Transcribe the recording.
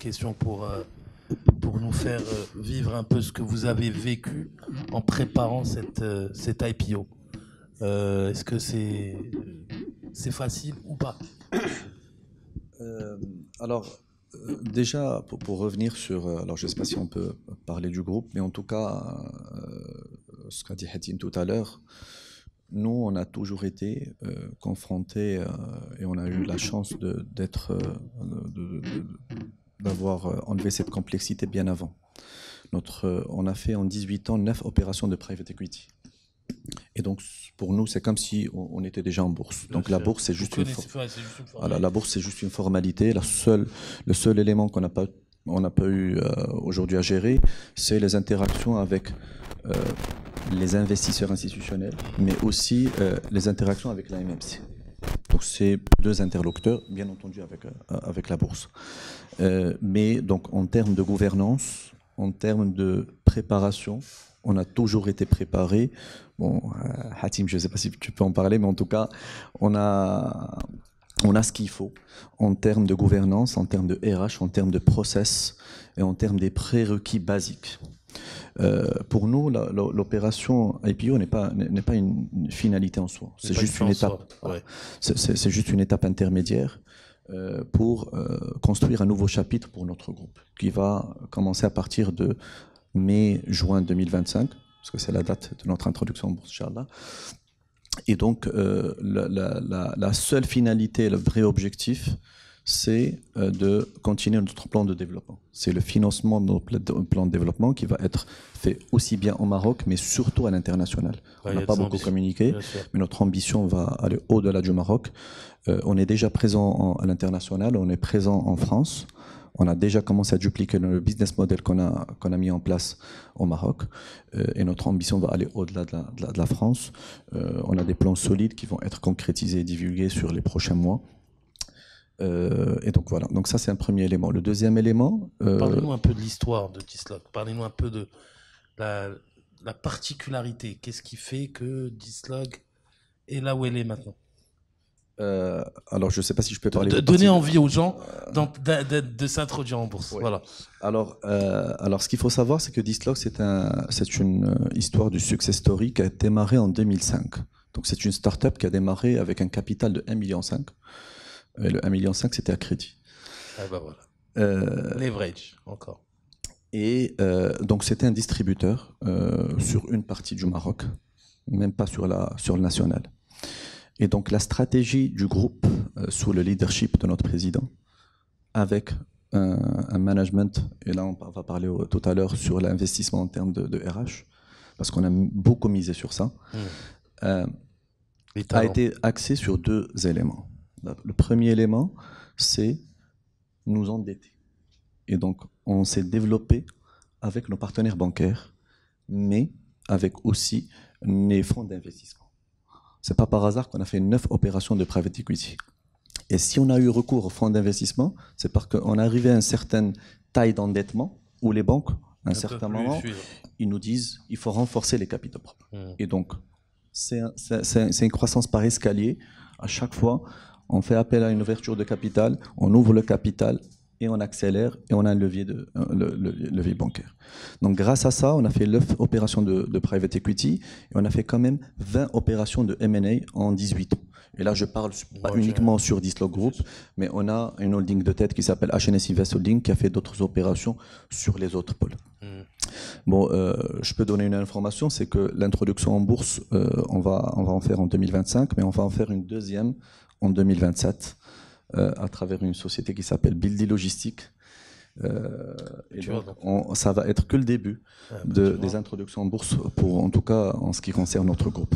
question pour nous faire vivre un peu ce que vous avez vécu en préparant cette IPO. Est-ce que c'est facile ou pas? Déjà, pour revenir sur... alors, je ne sais pas si on peut parler du groupe, mais en tout cas, ce qu'a dit Hatim tout à l'heure, nous, on a toujours été confrontés et on a eu la chance d'avoir enlevé cette complexité bien avant. On a fait en 18 ans 9 opérations de private equity. Et donc, pour nous, c'est comme si on était déjà en bourse. Donc, la bourse, c'est juste la bourse, c'est juste une formalité. Le seul élément qu'on n'a pas eu aujourd'hui à gérer, c'est les interactions avec les investisseurs institutionnels, mais aussi les interactions avec la MMC. Donc, c'est deux interlocuteurs, bien entendu, avec la bourse. Mais donc, en termes de gouvernance, en termes de préparation, on a toujours été préparé. Bon, Hatim, je ne sais pas si tu peux en parler, mais en tout cas, on a ce qu'il faut en termes de gouvernance, en termes de RH, en termes de process et en termes des prérequis basiques. Pour nous, l'opération IPO n'est pas une finalité en soi. C'est juste une étape. Ouais. C'est juste une étape intermédiaire pour construire un nouveau chapitre pour notre groupe qui va commencer à partir de mai-juin 2025, parce que c'est la date de notre introduction en bourse, Inch'Allah. Et donc, la seule finalité, le vrai objectif, c'est de continuer notre plan de développement. C'est le financement de notre plan de développement qui va être fait aussi bien au Maroc, mais surtout à l'international. On n'a pas beaucoup communiqué, mais notre ambition va aller au-delà du Maroc. On est déjà présent à l'international, on est présent en France. On a déjà commencé à dupliquer le business model qu'on a mis en place au Maroc. Et notre ambition va aller au-delà de la France. On a des plans solides qui vont être concrétisés et divulgués sur les prochains mois. Et donc voilà, donc ça c'est un premier élément. Le deuxième élément... Parlez-nous un peu de l'histoire de Dislog. Parlez-nous un peu de la particularité. Qu'est-ce qui fait que Dislog est là où elle est maintenant? Alors, je ne sais pas si je peux parler... Donner envie aux gens de s'introduire en bourse. Oui. Voilà. Alors, ce qu'il faut savoir, c'est que Dislog, c'est une histoire du success story qui a démarré en 2005. Donc, c'est une start-up qui a démarré avec un capital de 1,5 million. Et le 1,5 million, c'était à crédit. Ah bah voilà. Leverage, encore. Et donc, c'était un distributeur sur une partie du Maroc, même pas sur le national. Et donc la stratégie du groupe sous le leadership de notre président, avec un management, et là on va parler tout à l'heure sur l'investissement en termes de RH, parce qu'on a beaucoup misé sur ça, a été axé sur deux éléments. Le premier élément, c'est nous endetter. Et donc on s'est développé avec nos partenaires bancaires, mais avec aussi les fonds d'investissement. C'est pas par hasard qu'on a fait 9 opérations de private equity. Et si on a eu recours aux fonds d'investissement, c'est parce qu'on est arrivé à une certaine taille d'endettement où les banques, à un certain moment, ils nous disent il faut renforcer les capitaux propres. Et donc, c'est une croissance par escalier. À chaque fois, on fait appel à une ouverture de capital, on ouvre le capital et on accélère et on a un levier bancaire. Donc grâce à ça, on a fait 9 opérations de private equity et on a fait quand même 20 opérations de M&A en 18 ans. Et là, je parle pas uniquement sur Dislog Group, mais on a une holding de tête qui s'appelle HNS Invest Holding qui a fait d'autres opérations sur les autres pôles. Bon, je peux donner une information, c'est que l'introduction en bourse, on va en faire en 2025, mais on va en faire une deuxième en 2027. À travers une société qui s'appelle Buildy Logistique. Et donc, ça va être que le début des introductions en bourse, en tout cas en ce qui concerne notre groupe.